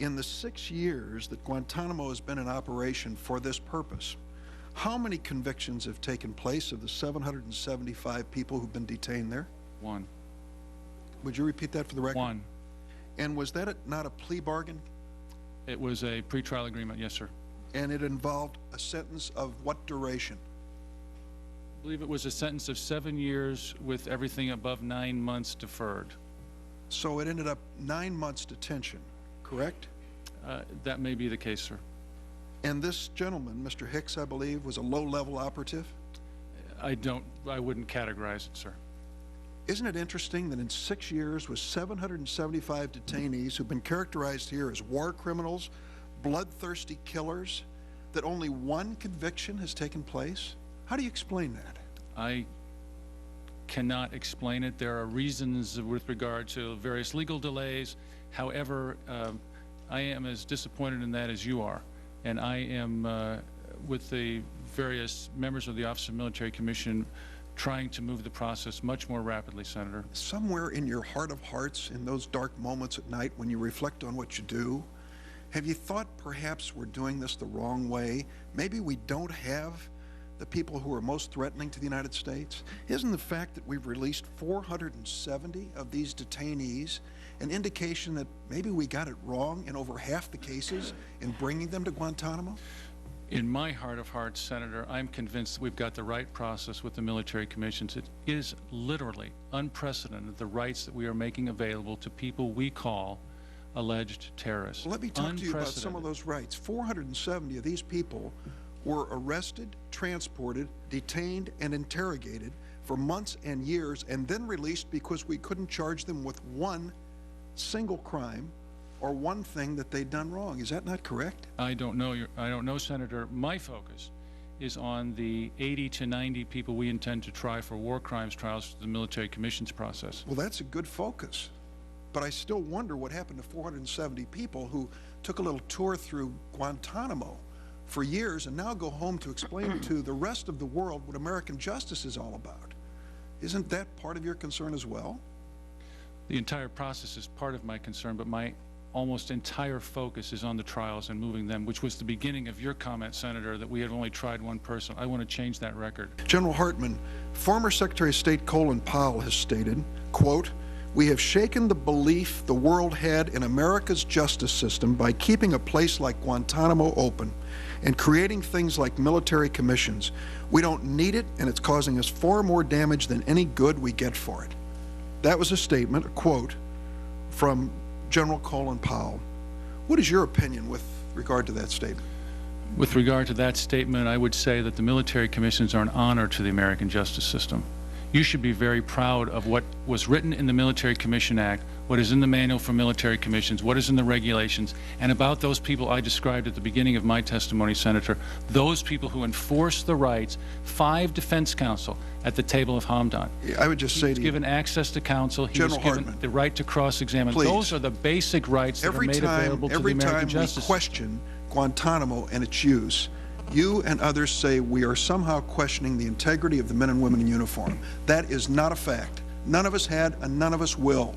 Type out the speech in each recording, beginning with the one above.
In the 6 years that Guantanamo has been in operation for this purpose, how many convictions have taken place of the 775 people who've been detained there? 1. Would you repeat that for the record? 1. And was that not a plea bargain? It was a pretrial agreement, yes, sir. And it involved a sentence of what duration? I believe it was a sentence of 7 years with everything above 9 months deferred. So it ended up 9 months detention, correct? That may be the case, sir. And this gentleman, Mr. Hicks, I believe, was a low-level operative? I wouldn't categorize it, sir. Isn't it interesting that in 6 years with 775 detainees who've been characterized here as war criminals, bloodthirsty killers, that only 1 conviction has taken place? How do you explain that? I cannot explain it. There are reasons with regard to various legal delays. However, I am as disappointed in that as you are. And I am, with the various members of the Office of Military Commission, trying to move the process much more rapidly, Senator. Somewhere in your heart of hearts, in those dark moments at night when you reflect on what you do, have you thought perhaps we're doing this the wrong way? Maybe we don't have the people who are most threatening to the United States? Isn't the fact that we've released 470 of these detainees an indication that maybe we got it wrong in over half the cases in bringing them to Guantanamo? In my heart of hearts, Senator, I'm convinced that we've got the right process with the military commissions. It is literally unprecedented, the rights that we are making available to people we call alleged terrorists. Well, let me talk to you about some of those rights. 470 of these people were arrested, transported, detained, and interrogated for months and years, and then released because we couldn't charge them with one single crime or one thing that they'd done wrong. Is that not correct? I don't know, Senator. My focus is on the 80 to 90 people we intend to try for war crimes trials through the military commissions process. Well, that's a good focus. But I still wonder what happened to 470 people who took a little tour through Guantanamo for years and now go home to explain to the rest of the world what American justice is all about. Isn't that part of your concern as well? The entire process is part of my concern, but my almost entire focus is on the trials and moving them, which was the beginning of your comment, Senator, that we had only tried one person. I want to change that record. General Hartman, former Secretary of State Colin Powell has stated, quote, "We have shaken the belief the world had in America's justice system by keeping a place like Guantanamo open and creating things like military commissions. We don't need it, and it's causing us far more damage than any good we get for it." That was a statement, a quote, from General Colin Powell. What is your opinion with regard to that statement? With regard to that statement, I would say that the military commissions are an honor to the American justice system. You should be very proud of what was written in the Military Commission Act, what is in the Manual for Military Commissions, what is in the regulations, and about those people I described at the beginning of my testimony, Senator, those people who enforce the rights, 5 defense counsel at the table of Hamdan. I would just say to you, he was given access to counsel, he was given the right to cross-examine. Those are the basic rights that are made available to the American justice system. Every time we question Guantanamo and its use, you and others say we are somehow questioning the integrity of the men and women in uniform. That is not a fact. None of us had, and none of us will.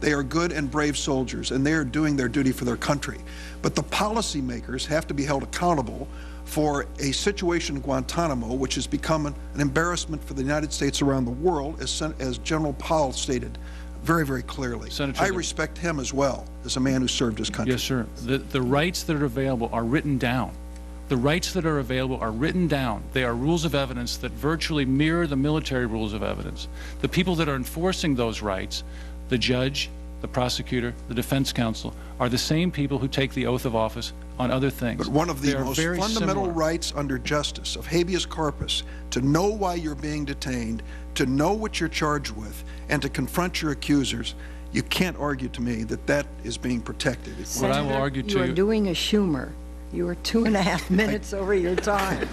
They are good and brave soldiers, and they are doing their duty for their country. But the policymakers have to be held accountable for a situation in Guantanamo which has become an embarrassment for the United States around the world, as General Powell stated very, very clearly. Senator, I respect him as well as a man who served his country. Yes, sir. The rights that are available are written down. The rights that are available are written down. They are rules of evidence that virtually mirror the military rules of evidence. The people that are enforcing those rights, the judge, the prosecutor, the defense counsel, are the same people who take the oath of office on other things. But one of the most fundamental rights under justice, of habeas corpus, to know why you're being detained, to know what you're charged with, and to confront your accusers, you can't argue to me that that is being protected. Senator, what I will argue to you are doing a Schumer. You are 2.5 minutes over your time.